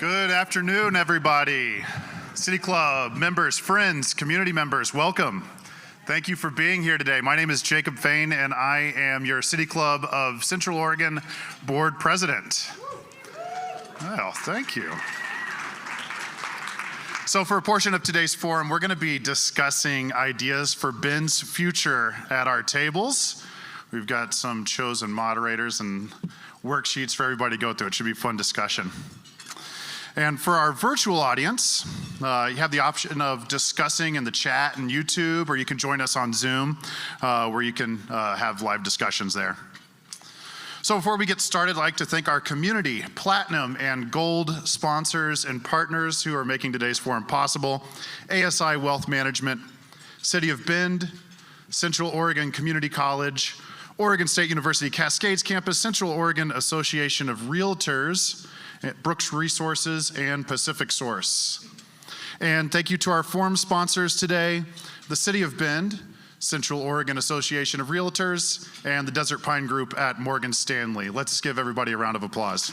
Good afternoon, everybody. City Club members, friends, community members, welcome. Thank you for being here today. My name is Jacob Fain, and I am your City Club of Central Oregon Board President. Well, thank you. So for a portion of today's forum, we're going to be discussing ideas for Bend's future at our tables. We've got some chosen moderators and worksheets for everybody to go through. It should be a fun discussion. And for our virtual audience, you have the option of discussing in the chat and YouTube, or you can join us on Zoom, where you can have live discussions there. So before we get started, I'd like to thank our community, platinum and gold sponsors and partners who are making today's forum possible: ASI Wealth Management, City of Bend, Central Oregon Community College, Oregon State University Cascades Campus, Central Oregon Association of Realtors, Brooks Resources, and Pacific Source. And thank you to our forum sponsors today: the City of Bend, Central Oregon Association of Realtors, and the Desert Pine Group at Morgan Stanley. Let's give everybody a round of applause.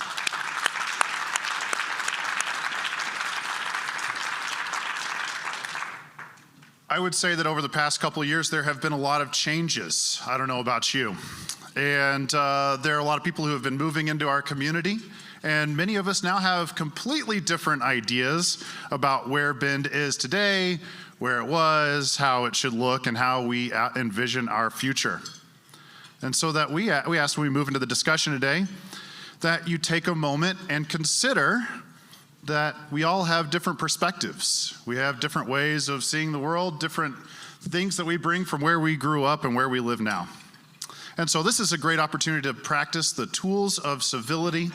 I would say that over the past couple of years, there have been a lot of changes. I don't know about you. And there are a lot of people who have been moving into our community. And many of us now have completely different ideas about where Bend is today, where it was, how it should look, and how we envision our future. And so that we ask, when we move into the discussion today, that you take a moment and consider that we all have different perspectives. We have different ways of seeing the world, different things that we bring from where we grew up and where we live now. And so this is a great opportunity to practice the tools of civility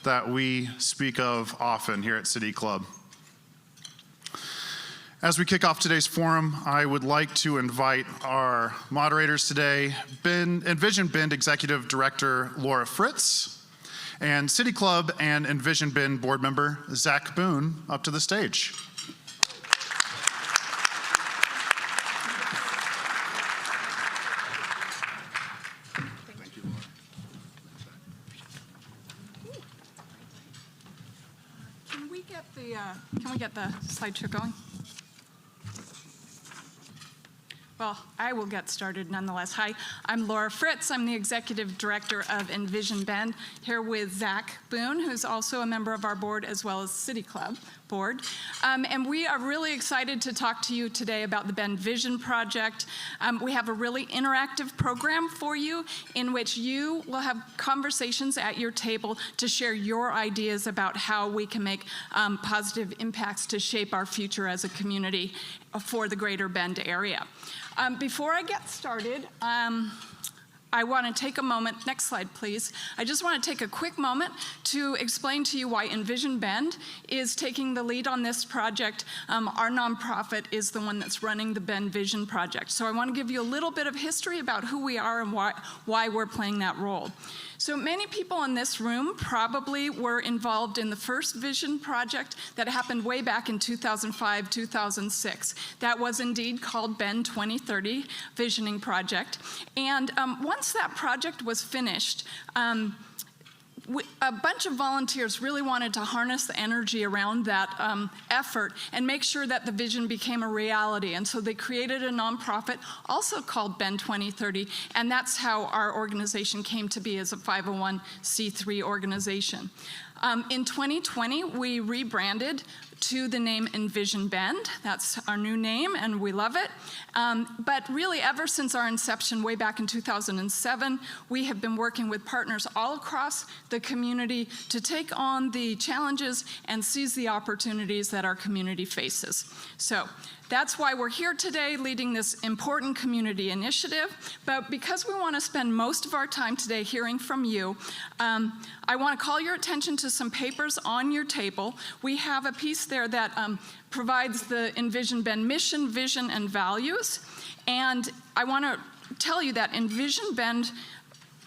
that we speak of often here at City Club. As we kick off today's forum, I would like to invite our moderators today, Envision Bend Executive Director Laura Fritz, and City Club and Envision Bend Board Member Zach Boone, up to the stage. Can we get the slideshow going? Well, I will get started nonetheless. Hi, I'm Laura Fritz. I'm the Executive Director of Envision Bend, here with Zach Boone, who's also a member of our board, as well as City Club board. And we are really excited to talk to you today about the EnVision project. We have a really interactive program for you in which you will have conversations at your table to share your ideas about how we can make positive impacts to shape our future as a community for the greater Bend area. Before I get started, I want to take a moment, next slide please. I just want to take a quick moment to explain to you why Envision Bend is taking the lead on this project. Our nonprofit is the one that's running the EnVision project. So I want to give you a little bit of history about who we are and why we're playing that role. So many people in this room probably were involved in the first Vision project that happened way back in 2005, 2006. That was indeed called Bend 2030 Visioning Project. And once that project was finished, a bunch of volunteers really wanted to harness the energy around that effort and make sure that the vision became a reality. And so they created a nonprofit also called Bend 2030, and that's how our organization came to be as a 501c3 organization. In 2020, we rebranded to the name Envision Bend. That's our new name, and we love it. But really, ever since our inception way back in 2007, we have been working with partners all across the community to take on the challenges and seize the opportunities that our community faces. So that's why we're here today leading this important community initiative. But because we want to spend most of our time today hearing from you, I want to call your attention to some papers on your table. We have a piece there that provides the Envision Bend mission, vision, and values. And I want to tell you that Envision Bend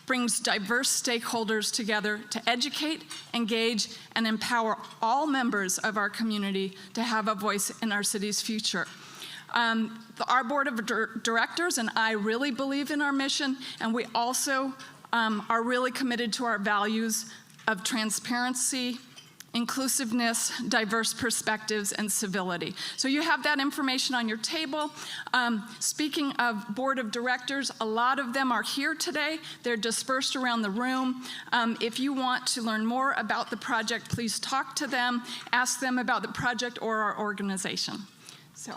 brings diverse stakeholders together to educate, engage, and empower all members of our community to have a voice in our city's future. Our board of directors and I really believe in our mission, and we also are really committed to our values of transparency, inclusiveness, diverse perspectives, and civility. So you have that information on your table. Speaking of board of directors, a lot of them are here today. They're dispersed around the room. If you want to learn more about the project, please talk to them, ask them about the project or our organization. So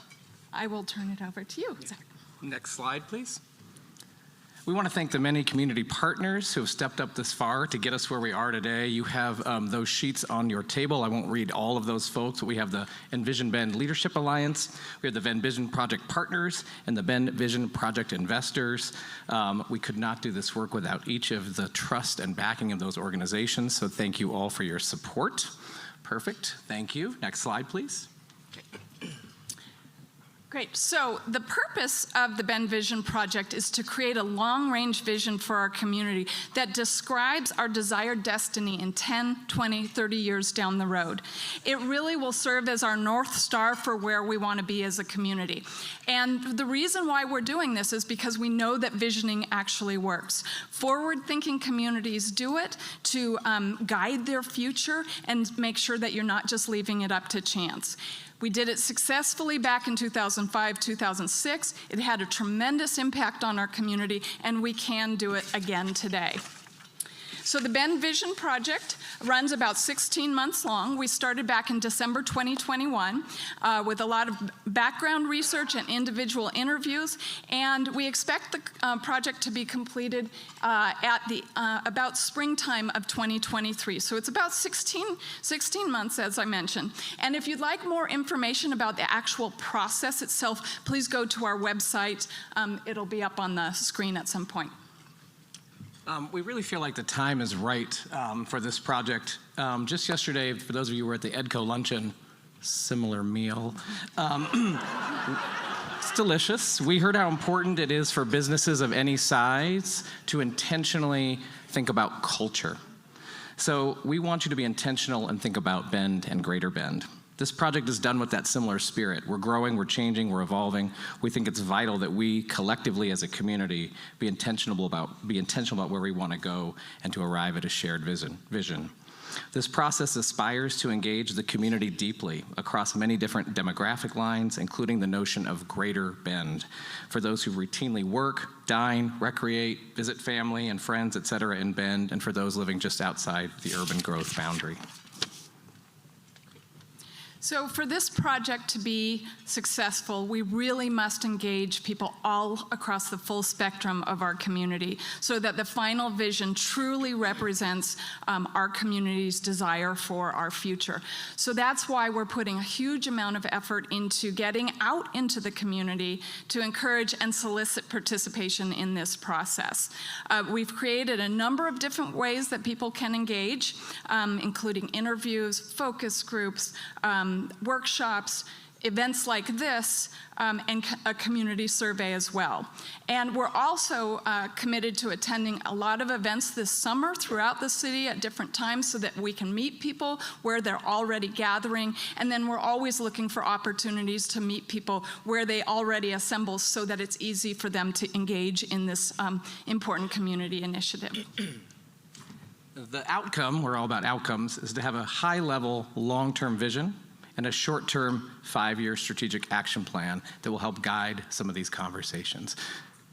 I will turn it over to you, Zach. Next slide, please. We want to thank the many community partners who have stepped up this far to get us where we are today. You have those sheets on your table. I won't read all of those folks, but we have the Envision Bend Leadership Alliance, we have the Envision Project Partners, and the Envision Project Investors. We could not do this work without each of the trust and backing of those organizations, so thank you all for your support. Perfect, thank you. Next slide, please. Great. So the purpose of the EnVision project is to create a long-range vision for our community that describes our desired destiny in 10, 20, 30 years down the road. It really will serve as our North Star for where we want to be as a community. And the reason why we're doing this is because we know that visioning actually works. Forward-thinking communities do it to guide their future and make sure that you're not just leaving it up to chance. We did it successfully back in 2005, 2006. It had a tremendous impact on our community, and we can do it again today. So the EnVision project runs about 16 months long. We started back in December 2021 with a lot of background research and individual interviews, and we expect the project to be completed at about springtime of 2023. So it's about 16 months, as I mentioned. And if you'd like more information about the actual process itself, please go to our website. It'll be up on the screen at some point. We really feel like the time is right for this project. Just yesterday, for those of you who were at the EDCO luncheon, similar meal, it's delicious. We heard how important it is for businesses of any size to intentionally think about culture. So we want you to be intentional and think about Bend and Greater Bend. This project is done with that similar spirit. We're growing, we're changing, we're evolving. We think it's vital that we collectively as a community be intentional about where we want to go and to arrive at a shared vision. This process aspires to engage the community deeply across many different demographic lines, including the notion of Greater Bend. For those who routinely work, dine, recreate, visit family and friends, etc. in Bend, and for those living just outside the urban growth boundary. So for this project to be successful, we really must engage people all across the full spectrum of our community so that the final vision truly represents our community's desire for our future. So that's why we're putting a huge amount of effort into getting out into the community to encourage and solicit participation in this process. We've created a number of different ways that people can engage, including interviews, focus groups, workshops, events like this, and a community survey as well. And we're also committed to attending a lot of events this summer throughout the city at different times so that we can meet people where they're already gathering. And then we're always looking for opportunities to meet people where they already assemble so that it's easy for them to engage in this important community initiative. The outcome, we're all about outcomes, is to have a high-level, long-term vision and a short-term 5-year strategic action plan that will help guide some of these conversations.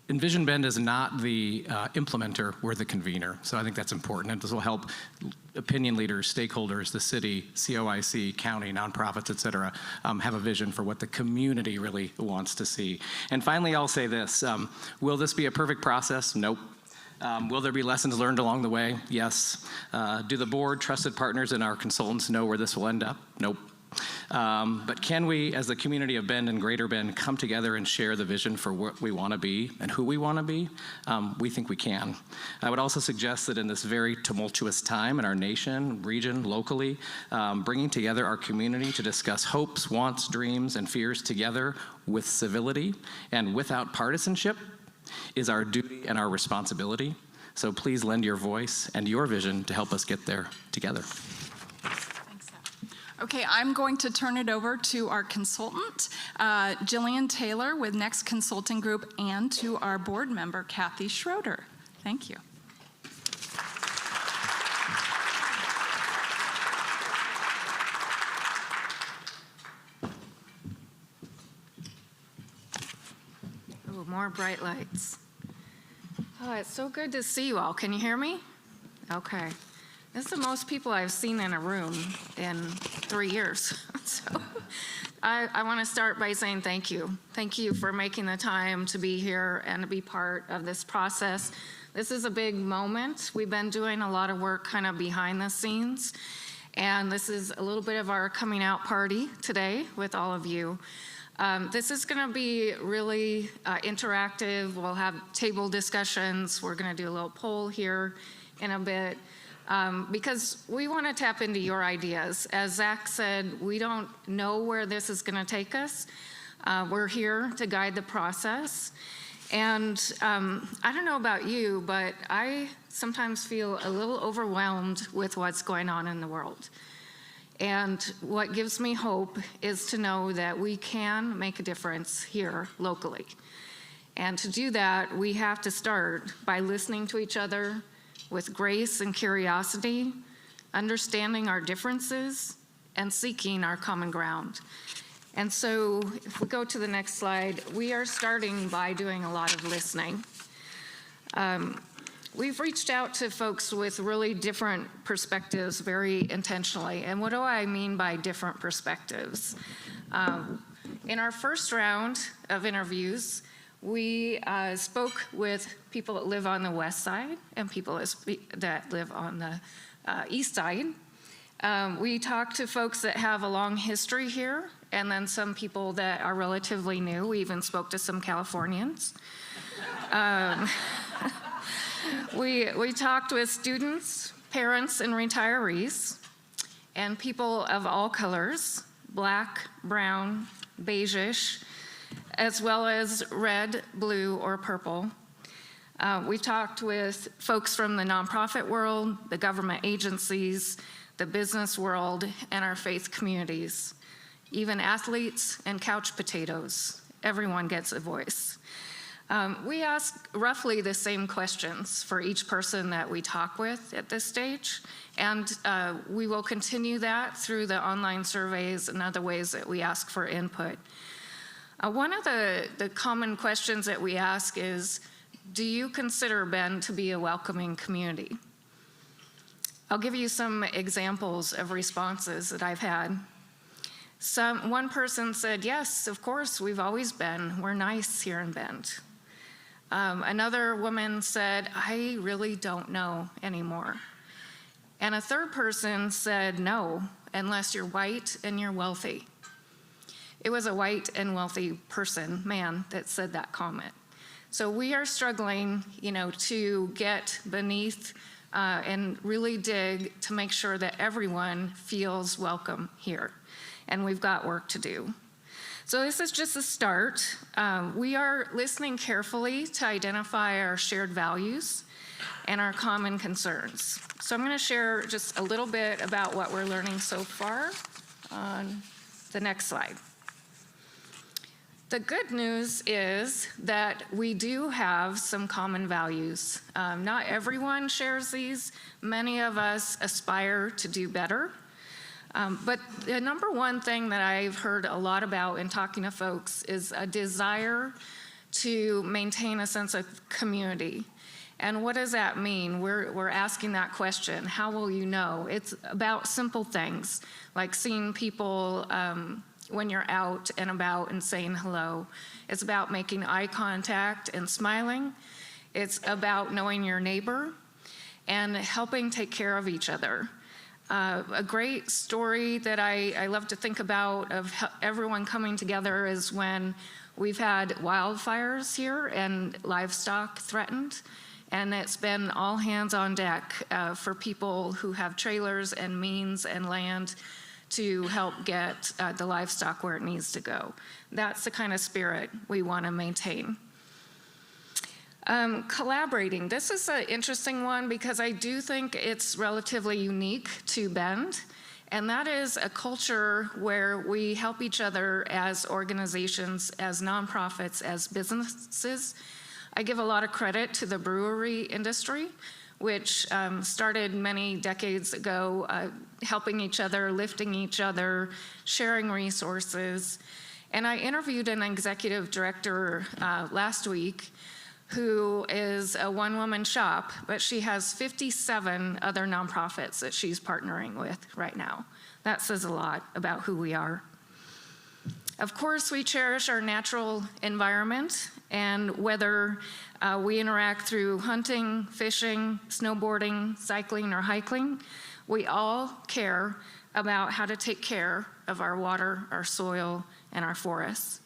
Envision Bend is not the implementer, we're the convener. So I think that's important, and this will help opinion leaders, stakeholders, the city, COIC, county, nonprofits, et cetera, have a vision for what the community really wants to see. And finally, I'll say this, will this be a perfect process? Nope. Will there be lessons learned along the way? Yes. Do the board, trusted partners, and our consultants know where this will end up? Nope. But can we, as the community of Bend and Greater Bend, come together and share the vision for what we want to be and who we want to be? We think we can. I would also suggest that in this very tumultuous time in our nation, region, locally, bringing together our community to discuss hopes, wants, dreams, and fears together with civility and without partisanship is our duty and our responsibility. So please lend your voice and your vision to help us get there together. Okay, I'm going to turn it over to our consultant, Jillian Taylor with Next Consulting Group, and to our board member, Kathy Schroeder. Thank you. Ooh, more bright lights. Oh, it's so good to see you all. Can you hear me? Okay. This is the most people I've seen in a room in 3 years. So I want to start by saying thank you. Thank you for making the time to be here and to be part of this process. This is a big moment. We've been doing a lot of work kind of behind the scenes, and this is a little bit of our coming out party today with all of you. This is going to be really interactive. We'll have table discussions. We're going to do a little poll here in a bit. Because we want to tap into your ideas. As Zach said, we don't know where this is going to take us. We're here to guide the process. And I don't know about you, but I sometimes feel a little overwhelmed with what's going on in the world. And what gives me hope is to know that we can make a difference here locally. And to do that, we have to start by listening to each other, with grace and curiosity, understanding our differences, and seeking our common ground. And so if we go to the next slide, we are starting by doing a lot of listening. We've reached out to folks with really different perspectives very intentionally. And what do I mean by different perspectives? In our first round of interviews, we spoke with people that live on the west side and people that live on the east side. We talked to folks that have a long history here, and then some people that are relatively new. We even spoke to some Californians. We talked with students, parents, and retirees, and people of all colors, black, brown, beige-ish, as well as red, blue, or purple. We talked with folks from the nonprofit world, the government agencies, the business world, and our faith communities. Even athletes and couch potatoes, everyone gets a voice. We ask roughly the same questions for each person that we talk with at this stage, and we will continue that through the online surveys and other ways that we ask for input. One of the common questions that we ask is, do you consider Bend to be a welcoming community? I'll give you some examples of responses that I've had. One person said, yes, of course, we've always been. We're nice here in Bend. Another woman said, I really don't know anymore. And a third person said, no, unless you're white and you're wealthy. It was a white and wealthy person, man, that said that comment. So we are struggling, to get beneath and really dig to make sure that everyone feels welcome here. And we've got work to do. So this is just a start. We are listening carefully to identify our shared values and our common concerns. So I'm going to share just a little bit about what we're learning so far on the next slide. The good news is that we do have some common values. Not everyone shares these. Many of us aspire to do better. But the number one thing that I've heard a lot about in talking to folks is a desire to maintain a sense of community. And what does that mean? We're asking that question, how will you know? It's about simple things, like seeing people when you're out and about and saying hello. It's about making eye contact and smiling. It's about knowing your neighbor and helping take care of each other. A great story that I love to think about of everyone coming together is when we've had wildfires here and livestock threatened. And it's been all hands on deck for people who have trailers and means and land to help get the livestock where it needs to go. That's the kind of spirit we want to maintain. Collaborating. This is an interesting one because I do think it's relatively unique to Bend, and that is a culture where we help each other as organizations, as nonprofits, as businesses. I give a lot of credit to the brewery industry, which started many decades ago, helping each other, lifting each other, sharing resources. And I interviewed an executive director last week who is a one-woman shop, but she has 57 other nonprofits that she's partnering with right now. That says a lot about who we are. Of course, we cherish our natural environment, and whether we interact through hunting, fishing, snowboarding, cycling, or hiking, we all care about how to take care of our water, our soil, and our forests.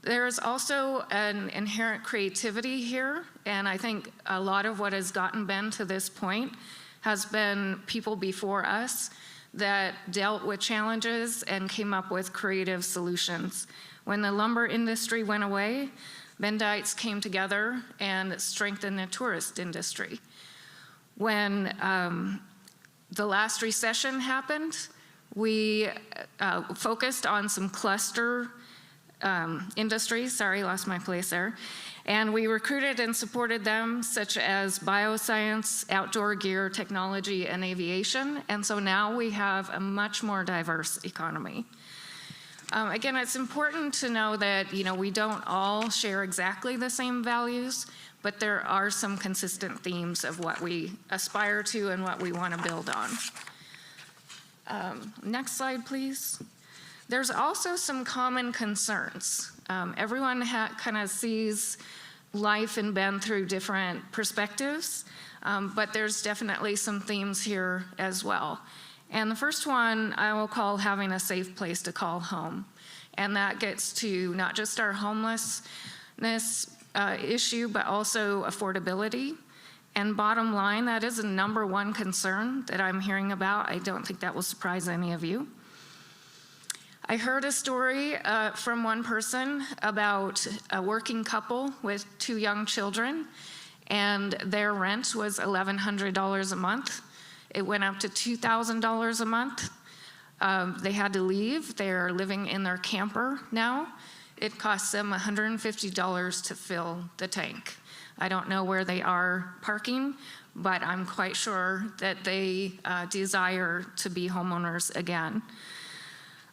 There is also an inherent creativity here, and I think a lot of what has gotten Bend to this point has been people before us that dealt with challenges and came up with creative solutions. When the lumber industry went away, Bendites came together and strengthened the tourist industry. When the last recession happened, we focused on some cluster industries, sorry, lost my place there, and we recruited and supported them, such as bioscience, outdoor gear, technology, and aviation, and so now we have a much more diverse economy. Again, it's important to know that we don't all share exactly the same values, but there are some consistent themes of what we aspire to and what we want to build on. Next slide, please. There's also some common concerns. Everyone kind of sees life in Bend through different perspectives, but there's definitely some themes here as well. And the first one I will call having a safe place to call home. And that gets to not just our homelessness issue, but also affordability. And bottom line, that is a #1 concern that I'm hearing about. I don't think that will surprise any of you. I heard a story from one person about a working couple with 2 young children, and their rent was $1,100 a month. It went up to $2,000 a month. They had to leave. They're living in their camper now. It costs them $150 to fill the tank. I don't know where they are parking, but I'm quite sure that they desire to be homeowners again.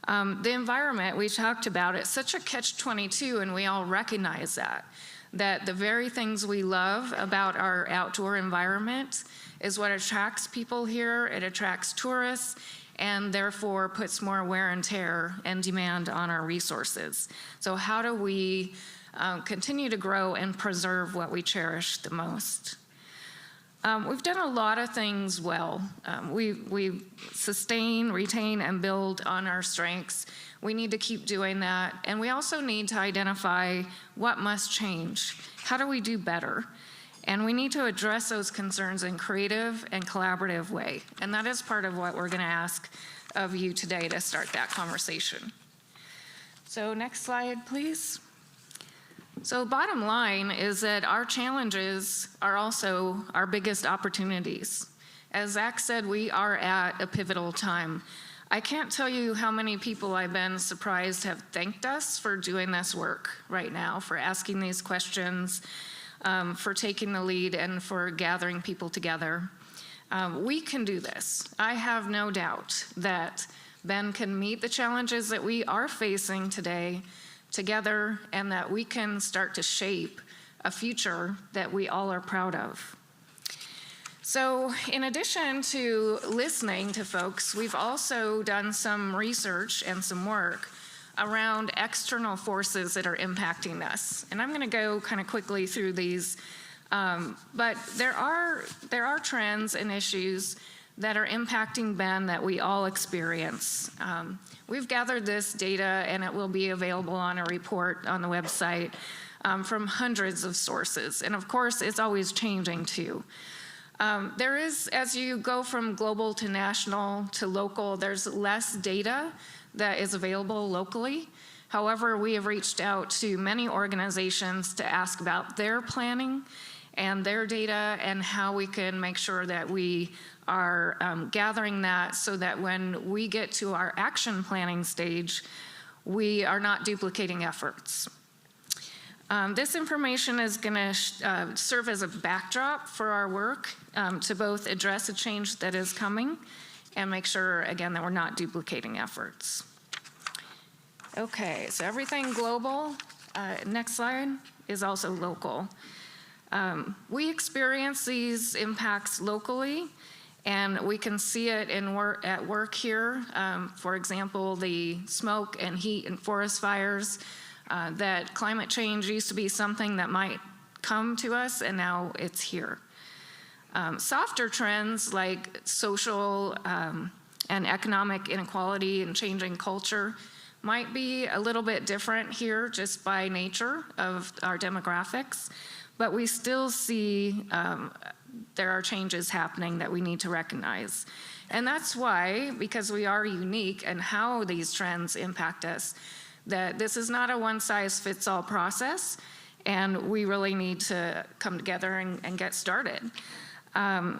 The environment, we talked about, it's such a catch-22, and we all recognize that the very things we love about our outdoor environment is what attracts people here. It attracts tourists, and therefore puts more wear and tear and demand on our resources. So how do we continue to grow and preserve what we cherish the most? We've done a lot of things well. We sustain, retain, and build on our strengths. We need to keep doing that. And we also need to identify what must change. How do we do better? And we need to address those concerns in creative and collaborative way. And that is part of what we're going to ask of you today to start that conversation. So next slide, please. So bottom line is that our challenges are also our biggest opportunities. As Zach said, we are at a pivotal time. I can't tell you how many people I've been surprised have thanked us for doing this work right now, for asking these questions, for taking the lead, and for gathering people together. We can do this. I have no doubt that Bend can meet the challenges that we are facing today together, and that we can start to shape a future that we all are proud of. So in addition to listening to folks, we've also done some research and some work around external forces that are impacting us. And I'm going to go kind of quickly through these, but there are trends and issues that are impacting Bend that we all experience. We've gathered this data, and it will be available on a report on the website from hundreds of sources. And of course, it's always changing too. There is, as you go from global to national to local, there's less data that is available locally. However, we have reached out to many organizations to ask about their planning and their data and how we can make sure that we are gathering that so that when we get to our action planning stage, we are not duplicating efforts. This information is going to serve as a backdrop for our work to both address a change that is coming and make sure, again, that we're not duplicating efforts. Okay, so everything global, next slide, is also local. We experience these impacts locally, and we can see it at work here. For example, the smoke and heat and forest fires, that climate change used to be something that might come to us, and now it's here. Softer trends like social and economic inequality and changing culture might be a little bit different here just by nature of our demographics, but we still see there are changes happening that we need to recognize. And that's why, because we are unique in how these trends impact us, that this is not a one-size-fits-all process, and we really need to come together and get started.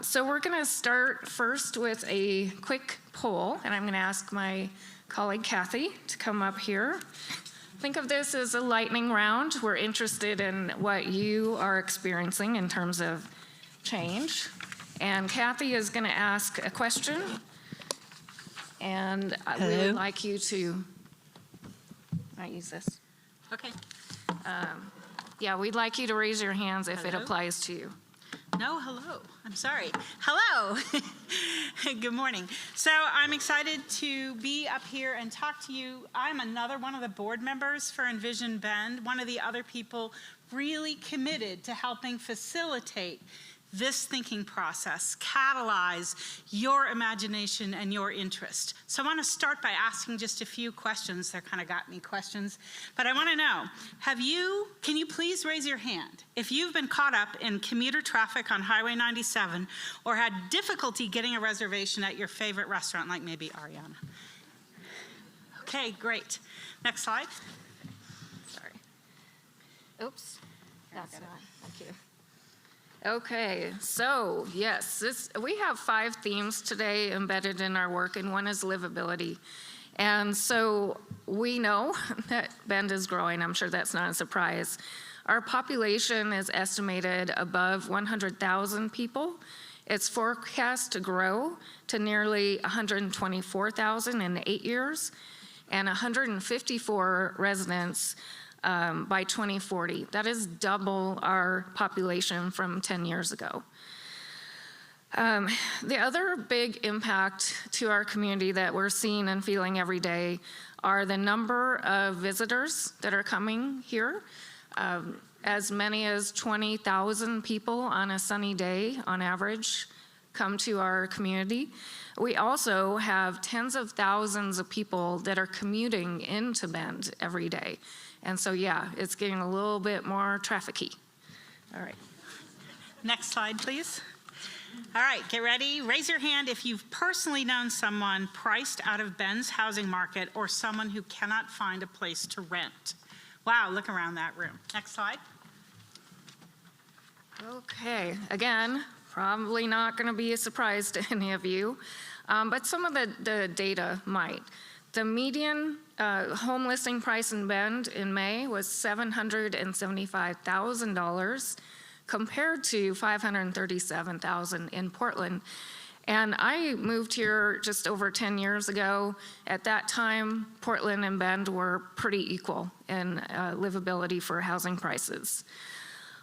So we're going to start first with a quick poll, and I'm going to ask my colleague Kathy to come up here. Think of this as a lightning round. We're interested in what you are experiencing in terms of change. And Kathy is going to ask a question, and we would like you to, I use this. Okay. Yeah, we'd like you to raise your hands if it applies to you. No, hello. I'm sorry. Hello. Good morning. So I'm excited to be up here and talk to you. I'm another one of the board members for Envision Bend, one of the other people really committed to helping facilitate this thinking process, catalyze your imagination and your interest. So I want to start by asking just a few questions. They're kind of got me questions, but I want to know, can you please raise your hand if you've been caught up in commuter traffic on Highway 97 or had difficulty getting a reservation at your favorite restaurant, like maybe Ariana? Okay, great. Next slide. Sorry. Oops. That's not. Thank you. Okay, so yes, we have 5 themes today embedded in our work, and one is livability. And so we know that Bend is growing. I'm sure that's not a surprise. Our population is estimated above 100,000 people. It's forecast to grow to nearly 124,000 in 8 years, and 154 residents by 2040. That is double our population from 10 years ago. The other big impact to our community that we're seeing and feeling every day are the number of visitors that are coming here. As many as 20,000 people on a sunny day on average come to our community. We also have tens of thousands of people that are commuting into Bend every day. And so, yeah, it's getting a little bit more traffic-y. All right. Next slide, please. All right, get ready. Raise your hand if you've personally known someone priced out of Bend's housing market or someone who cannot find a place to rent. Wow, look around that room. Next slide. Okay, again, probably not going to be a surprise to any of you, but some of the data might. The median home listing price in Bend in May was $775,000 compared to $537,000 in Portland. And I moved here just over 10 years ago. At that time, Portland and Bend were pretty equal in livability for housing prices.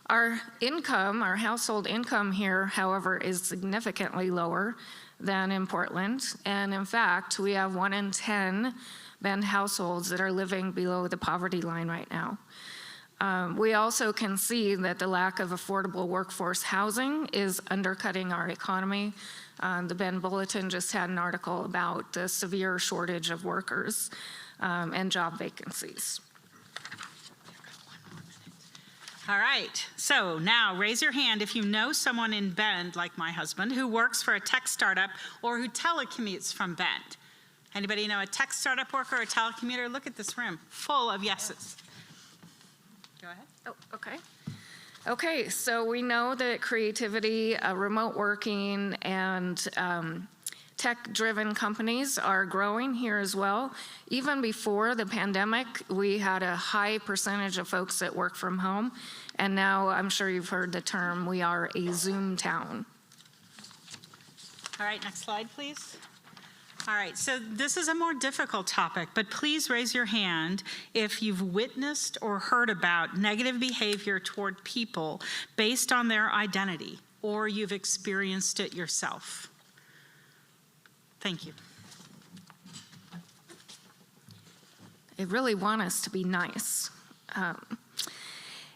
Our income, our household income here, however, is significantly lower than in Portland. And in fact, we have 1 in 10 Bend households that are living below the poverty line right now. We also can see that the lack of affordable workforce housing is undercutting our economy. The Bend Bulletin just had an article about the severe shortage of workers and job vacancies. All right, so now raise your hand if you know someone in Bend, like my husband, who works for a tech startup or who telecommutes from Bend. Anybody know a tech startup worker or a telecommuter? Look at this room, full of yeses. Go ahead. Oh, okay. Okay, so we know that creativity, remote working, and tech-driven companies are growing here as well. Even before the pandemic, we had a high percentage of folks that work from home, and now I'm sure you've heard the term, we are a Zoom town. All right, next slide, please. All right, so this is a more difficult topic, but please raise your hand if you've witnessed or heard about negative behavior toward people based on their identity, or you've experienced it yourself. Thank you. They really want us to be nice.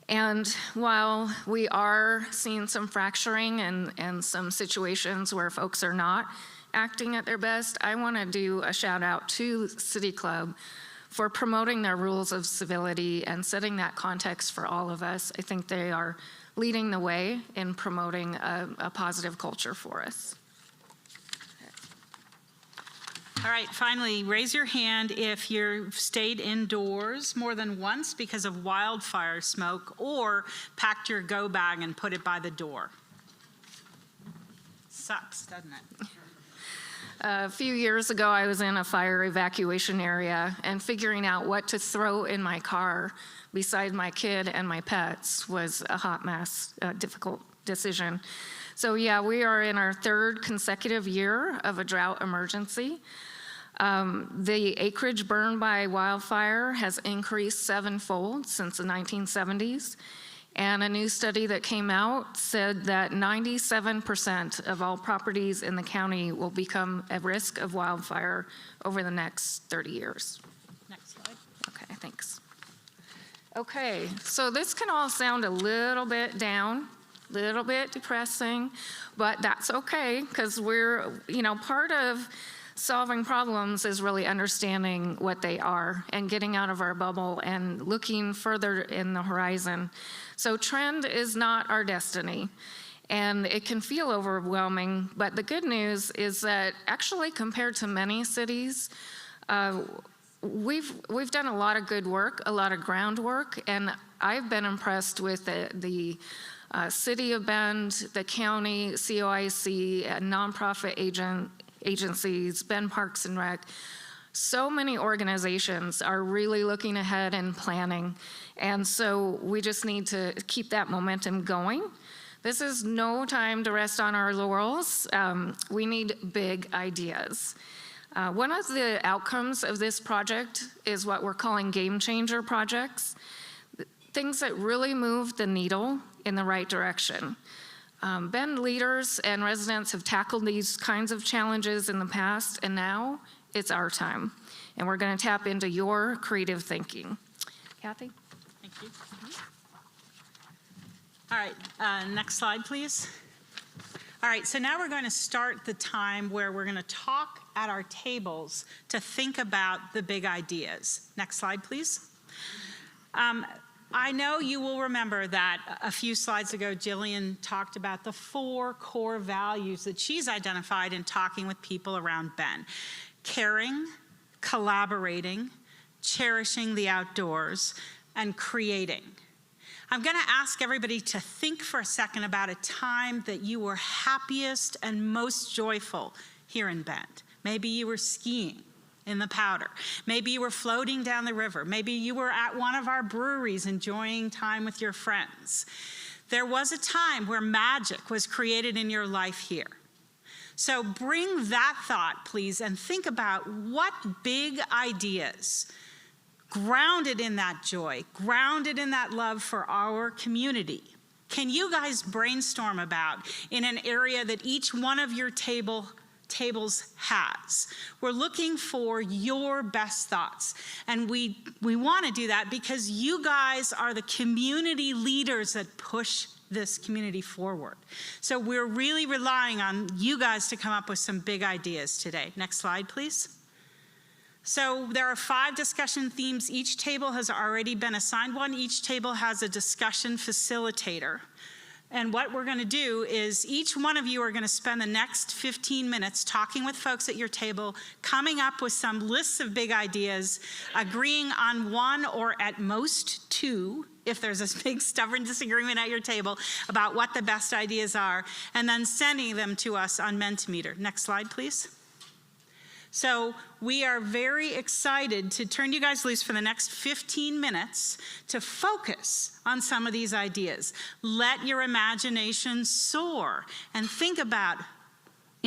And while we are seeing some fracturing and some situations where folks are not acting at their best, I want to do a shout out to City Club for promoting their rules of civility and setting that context for all of us. I think they are leading the way in promoting a positive culture for us. All right, finally, raise your hand if you've stayed indoors more than once because of wildfire smoke or packed your go bag and put it by the door. Sucks, doesn't it? A few years ago, I was in a fire evacuation area, and figuring out what to throw in my car beside my kid and my pets was a hot mess, a difficult decision. So yeah, we are in our third consecutive year of a drought emergency. The acreage burned by wildfire has increased 7-fold since the 1970s. And a new study that came out said that 97% of all properties in the county will become at risk of wildfire over the next 30 years. Next slide. Okay, thanks. Okay, so this can all sound a little bit down, a little bit depressing, but that's okay, because we're, part of solving problems is really understanding what they are and getting out of our bubble and looking further in the horizon. So trend is not our destiny, and it can feel overwhelming, but the good news is that actually compared to many cities, we've done a lot of good work, a lot of groundwork, and I've been impressed with the City of Bend, the county, COIC, nonprofit agencies, Bend Parks and Rec. So many organizations are really looking ahead and planning, and so we just need to keep that momentum going. This is no time to rest on our laurels. We need big ideas. One of the outcomes of this project is what we're calling game changer projects, things that really move the needle in the right direction. Bend leaders and residents have tackled these kinds of challenges in the past, and now it's our time. And we're going to tap into your creative thinking. Kathy? Thank you. All right, next slide, please. All right, so now we're going to start the time where we're going to talk at our tables to think about the big ideas. Next slide, please. I know you will remember that a few slides ago, Jillian talked about the 4 core values that she's identified in talking with people around Bend: caring, collaborating, cherishing the outdoors, and creating. I'm going to ask everybody to think for a second about a time that you were happiest and most joyful here in Bend. Maybe you were skiing in the Powder. Maybe you were floating down the river. Maybe you were at one of our breweries enjoying time with your friends. There was a time where magic was created in your life here. So bring that thought, please, and think about what big ideas, grounded in that joy, grounded in that love for our community, can you guys brainstorm about in an area that each one of your tables has. We're looking for your best thoughts. And we want to do that because you guys are the community leaders that push this community forward. So we're really relying on you guys to come up with some big ideas today. Next slide, please. So there are 5 discussion themes. Each table has already been assigned one. Each table has a discussion facilitator. And what we're going to do is each one of you are going to spend the next 15 minutes talking with folks at your table, coming up with some lists of big ideas, agreeing on 1 or at most 2, if there's a big stubborn disagreement at your table, about what the best ideas are, and then sending them to us on Mentimeter. Next slide, please. So we are very excited to turn you guys loose for the next 15 minutes to focus on some of these ideas. Let your imagination soar and think about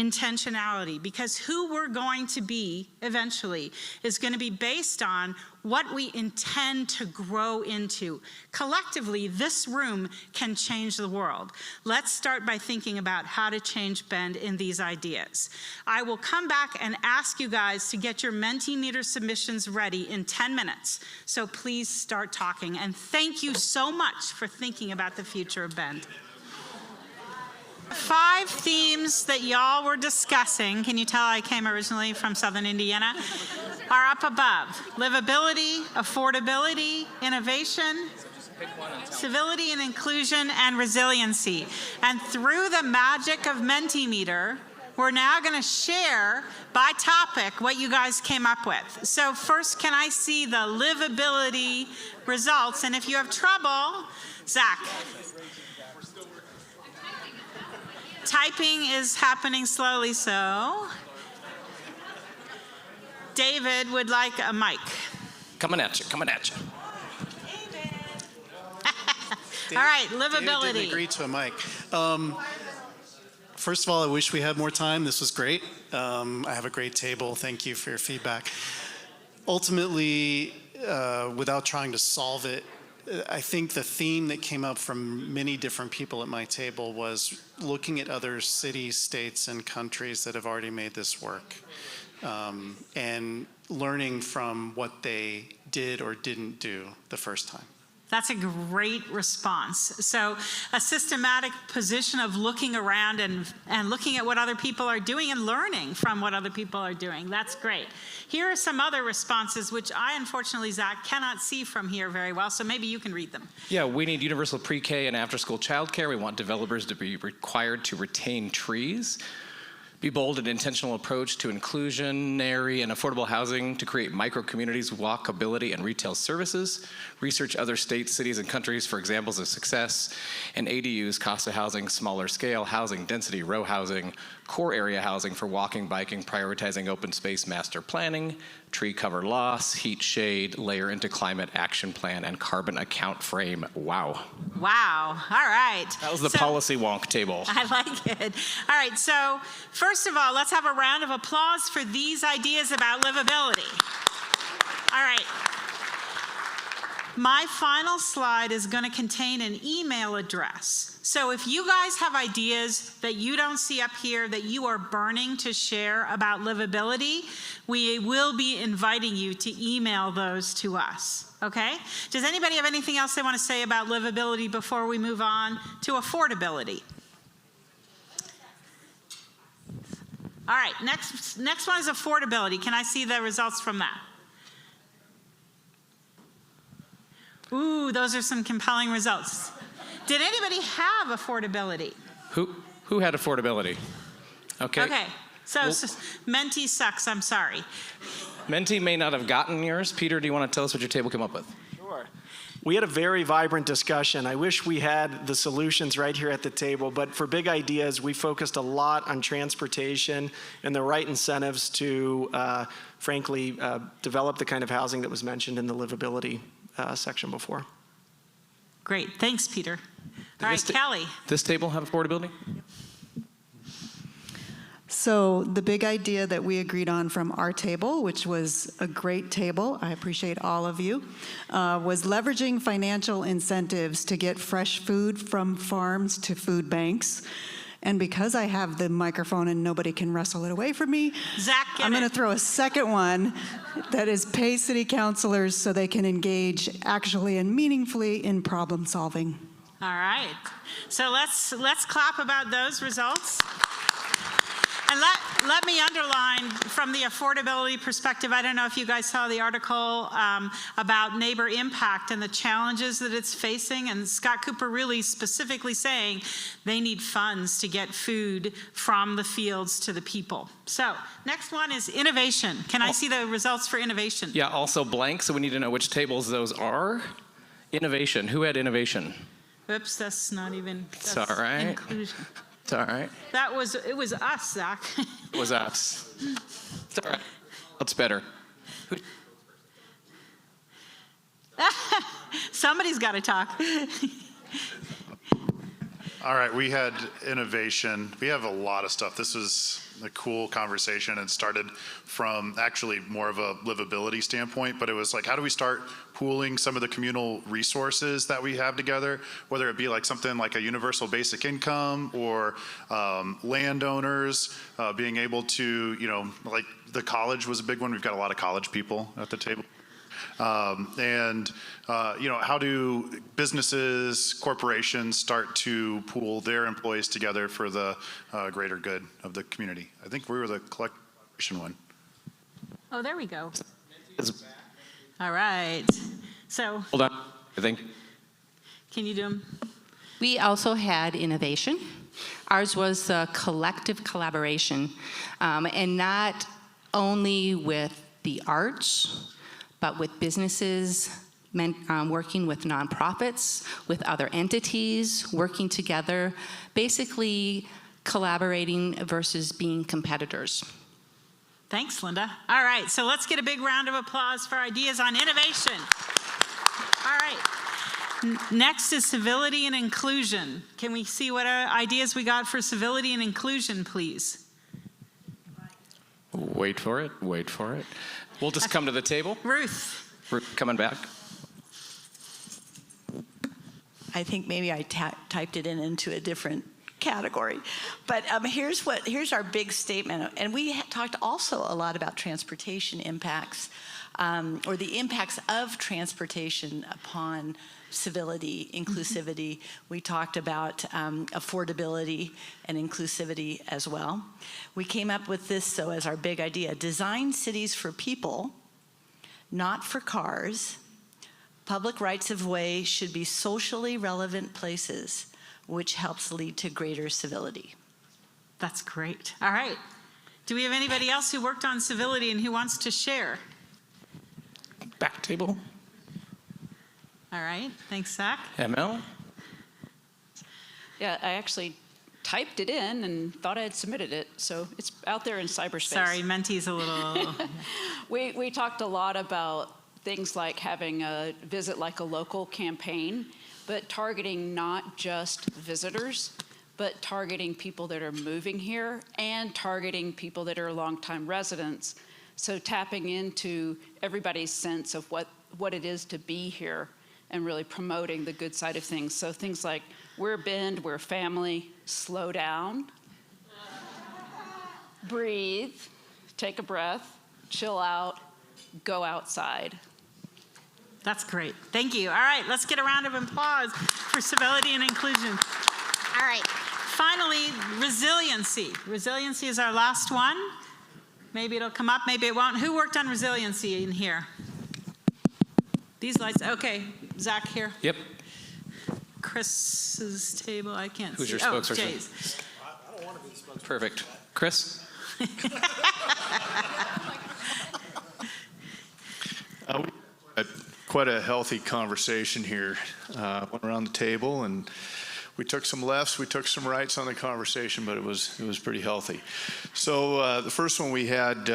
intentionality, because who we're going to be eventually is going to be based on what we intend to grow into. Collectively, this room can change the world. Let's start by thinking about how to change Bend in these ideas. I will come back and ask you guys to get your Mentimeter submissions ready in 10 minutes. So please start talking. And thank you so much for thinking about the future of Bend. 5 themes that y'all were discussing, can you tell I came originally from Southern Indiana, are up above. Livability, affordability, innovation, civility and inclusion, and resiliency. And through the magic of Mentimeter, we're now going to share by topic what you guys came up with. So first, can I see the livability results? And if you have trouble, Zach. Typing is happening slowly, so. David would like a mic. Coming at you, coming at you. All right, livability. David didn't agree to a mic. First of all, I wish we had more time. This was great. I have a great table. Thank you for your feedback. Ultimately, without trying to solve it, I think the theme that came up from many different people at my table was looking at other cities, states, and countries that have already made this work, and learning from what they did or didn't do the first time. That's a great response. So a systematic position of looking around and looking at what other people are doing and learning from what other people are doing. That's great. Here are some other responses, which I, unfortunately, Zach, cannot see from here very well, so maybe you can read them. Yeah, we need universal pre-K and after-school childcare. We want developers to be required to retain trees. Be bold and intentional approach to inclusionary and affordable housing to create micro-communities, walkability, and retail services. Research other states, cities, and countries for examples of success. And ADUs, cost of housing, smaller scale, housing density, row housing, core area housing for walking, biking, prioritizing open space master planning, tree cover loss, heat shade, layer into climate action plan, and carbon account frame. Wow. Wow. All right. That was the policy wonk table. I like it. All right. So first of all, let's have a round of applause for these ideas about livability. All right. My final slide is going to contain an email address. So if you guys have ideas that you don't see up here that you are burning to share about livability, we will be inviting you to email those to us. Okay? Does anybody have anything else they want to say about livability before we move on to affordability? All right, next one is affordability. Can I see the results from that? Ooh, those are some compelling results. Did anybody have affordability? Who had affordability? Okay. Okay, so Menti sucks, I'm sorry. Menti may not have gotten yours. Peter, do you want to tell us what your table came up with? Sure. We had a very vibrant discussion. I wish we had the solutions right here at the table, but for big ideas, we focused a lot on transportation and the right incentives to, frankly, develop the kind of housing that was mentioned in the livability section before. Great, thanks, Peter. All right, Kelly. This table have affordability? So the big idea that we agreed on from our table, which was a great table, I appreciate all of you, was leveraging financial incentives to get fresh food from farms to food banks. And because I have the microphone and nobody can wrestle it away from me, Zach, I'm going to throw a second one that is pay city councilors so they can engage actually and meaningfully in problem solving. All right, so let's clap about those results. And let me underline from the affordability perspective, I don't know if you guys saw the article about neighbor impact and the challenges that it's facing, and Scott Cooper really specifically saying they need funds to get food from the fields to the people. So next one is innovation. Can I see the results for innovation? Yeah, also blank, so we need to know which tables those are. Innovation, who had innovation? Oops, that's not even, that's all right. inclusion. It's all right. It was us, Zach. It was us. It's all right. What's better? Somebody's got to talk. All right, we had innovation. We have a lot of stuff. This was a cool conversation. It started from actually more of a livability standpoint, but it was like, how do we start pooling some of the communal resources that we have together, whether it be like something like a universal basic income or landowners being able to, like the college was a big one. We've got a lot of college people at the table. How do businesses, corporations start to pool their employees together for the greater good of the community? I think we were the collection one. Oh, there we go. All right. So, Hold on, I think. can you do them? We also had innovation. Ours was a collective collaboration, and not only with the arts, but with businesses, working with nonprofits, with other entities, working together, basically collaborating versus being competitors. Thanks, Linda. All right, so let's get a big round of applause for ideas on innovation. All right. Next is civility and inclusion. Can we see what ideas we got for civility and inclusion, please? Wait for it, wait for it. We'll just come to the table. Ruth. Ruth, coming back. I think maybe I typed it into a different category. But here's our big statement. And we talked also a lot about transportation impacts, or the impacts of transportation upon civility, inclusivity. We talked about affordability and inclusivity as well. We came up with this, so as our big idea: design cities for people, not for cars. Public rights of way should be socially relevant places, which helps lead to greater civility. That's great. All right. Do we have anybody else who worked on civility and who wants to share? Back table. All right. Thanks, Zach. ML. Yeah, I actually typed it in and thought I had submitted it, so it's out there in cyberspace. Sorry, Menti's a little... We talked a lot about things like having a visit like a local campaign, but targeting not just visitors, but targeting people that are moving here and targeting people that are longtime residents. So tapping into everybody's sense of what it is to be here and really promoting the good side of things. So things like, we're Bend, we're family, slow down, breathe, take a breath, chill out, go outside. That's great. Thank you. All right, let's get a round of applause for civility and inclusion. All right. Finally, resiliency. Resiliency is our last one. Maybe it'll come up, maybe it won't. Who worked on resiliency in here? These lights, okay. Zach here. Yep. Chris's table, I can't Who's see. your spokesperson? Jay's. I don't want to be the spokesperson. Perfect. Chris? We had quite a healthy conversation here. Went around the table and we took some lefts, we took some rights on the conversation, but it was pretty healthy. So the first one we had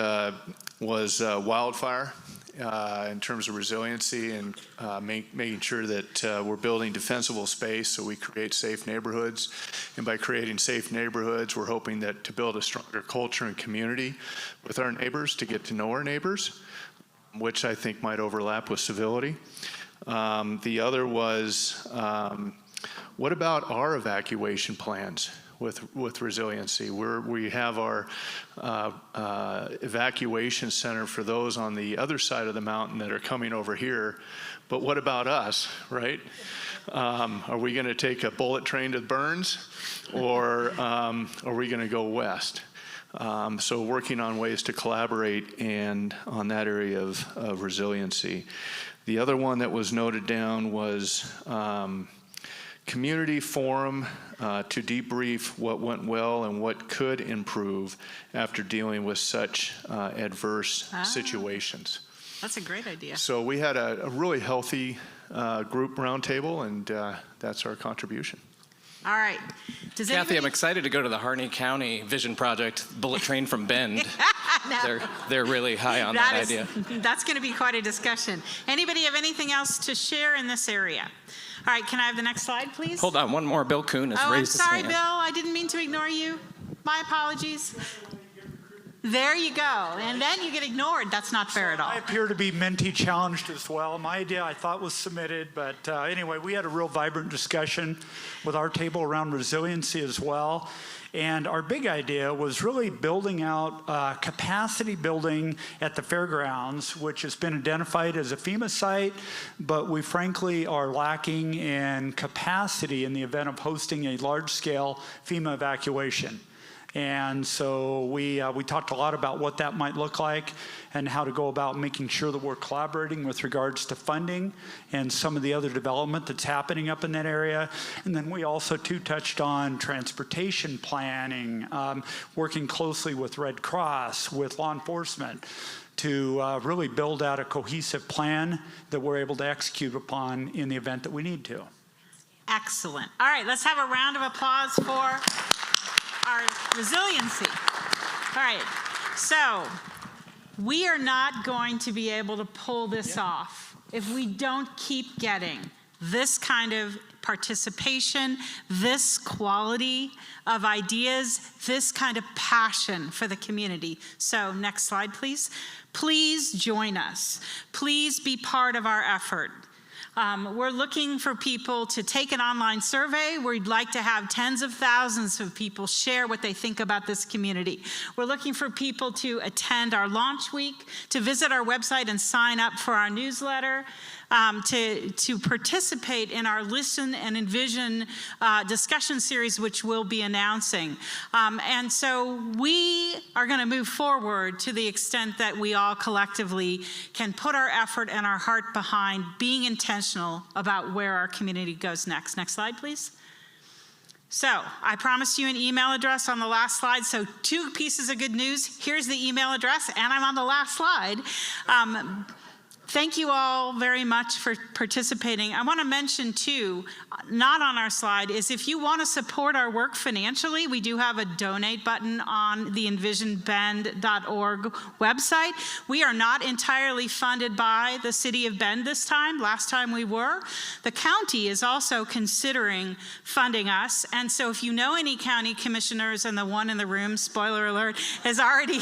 was wildfire in terms of resiliency and making sure that we're building defensible space so we create safe neighborhoods. And by creating safe neighborhoods, we're hoping that to build a stronger culture and community with our neighbors, to get to know our neighbors, which I think might overlap with civility. The other was, what about our evacuation plans with resiliency? We have our evacuation center for those on the other side of the mountain that are coming over here, but what about us, right? Are we gonna take a bullet train to Burns, or are we gonna go west? So working on ways to collaborate and on that area of resiliency. The other one that was noted down was community forum to debrief what went well and what could improve after dealing with such adverse situations. That's a great idea. So we had a really healthy group roundtable, and that's our contribution. All right. Does Kathy, anybody... I'm excited to go to the Harney County Vision Project Bullet Train from Bend. No. They're really high on that idea. That's going to be quite a discussion. Anybody have anything else to share in this area? All right, can I have the next slide, please? Hold on, one more. Bill Kuhn has Oh, I'm raised his sorry, hand. Bill. I didn't mean to ignore you. My apologies. There you go. And then you get ignored. That's not fair at all. I appear to be mentee challenged as well. My idea I thought was submitted, but anyway, we had a real vibrant discussion with our table around resiliency as well. And our big idea was really building out capacity building at the fairgrounds, which has been identified as a FEMA site, but we frankly are lacking in capacity in the event of hosting a large-scale FEMA evacuation. And so we talked a lot about what that might look like and how to go about making sure that we're collaborating with regards to funding and some of the other development that's happening up in that area. And then we also too touched on transportation planning, working closely with Red Cross, with law enforcement, to really build out a cohesive plan that we're able to execute upon in the event that we need to. Excellent. All right, let's have a round of applause for our resiliency. All right, so we are not going to be able to pull this off if we don't keep getting this kind of participation, this quality of ideas, this kind of passion for the community. So next slide, please. Please join us. Please be part of our effort. We're looking for people to take an online survey. We'd like to have tens of thousands of people share what they think about this community. We're looking for people to attend our launch week, to visit our website and sign up for our newsletter, to participate in our Listen and Envision discussion series, which we'll be announcing. And so we are going to move forward to the extent that we all collectively can put our effort and our heart behind being intentional about where our community goes next. Next slide, please. So I promised you an email address on the last slide. So 2 pieces of good news. Here's the email address, and I'm on the last slide. Thank you all very much for participating. I want to mention too, not on our slide, is if you want to support our work financially, we do have a donate button on the envisionbend.org website. We are not entirely funded by the city of Bend this time. Last time we were. The county is also considering funding us. And so if you know any county commissioners, and the one in the room, spoiler alert, is already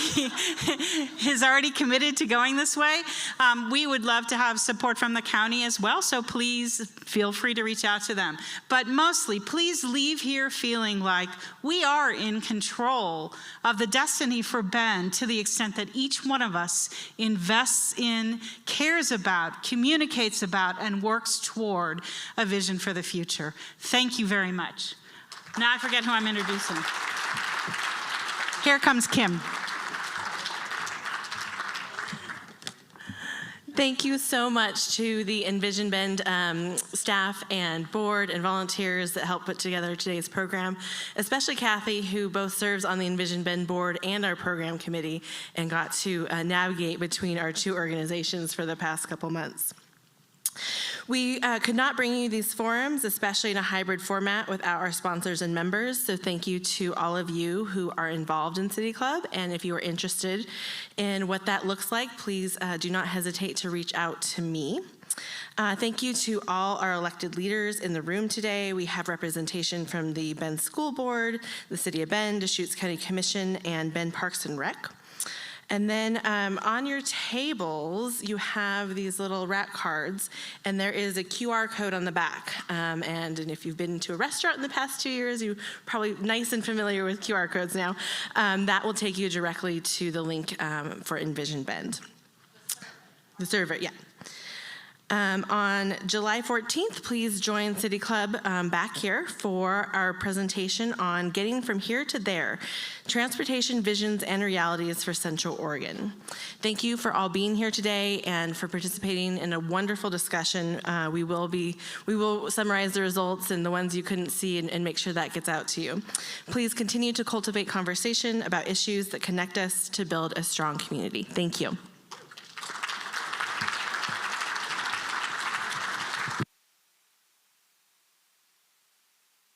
committed to going this way, we would love to have support from the county as well, so please feel free to reach out to them. But mostly, please leave here feeling like we are in control of the destiny for Bend to the extent that each one of us invests in, cares about, communicates about, and works toward a vision for the future. Thank you very much. Now I forget who I'm introducing. Here comes Kim. Thank you so much to the Envision Bend staff and board and volunteers that helped put together today's program, especially Kathy, who both serves on the Envision Bend board and our program committee and got to navigate between our 2 organizations for the past couple months. We could not bring you these forums, especially in a hybrid format, without our sponsors and members. So thank you to all of you who are involved in City Club. And if you are interested in what that looks like, please do not hesitate to reach out to me. Thank you to all our elected leaders in the room today. We have representation from the Bend School Board, the City of Bend, Deschutes County Commission, and Bend Parks and Rec. And then on your tables, you have these little rat cards, and there is a QR code on the back. And if you've been to a restaurant in the past 2 years, you're probably nice and familiar with QR codes now. That will take you directly to the link for Envision Bend. The server, yeah. On July 14th, please join City Club back here for our presentation on Getting From Here to There, Transportation Visions and Realities for Central Oregon. Thank you for all being here today and for participating in a wonderful discussion. We will summarize the results and the ones you couldn't see and make sure that gets out to you. Please continue to cultivate conversation about issues that connect us to build a strong community. Thank you.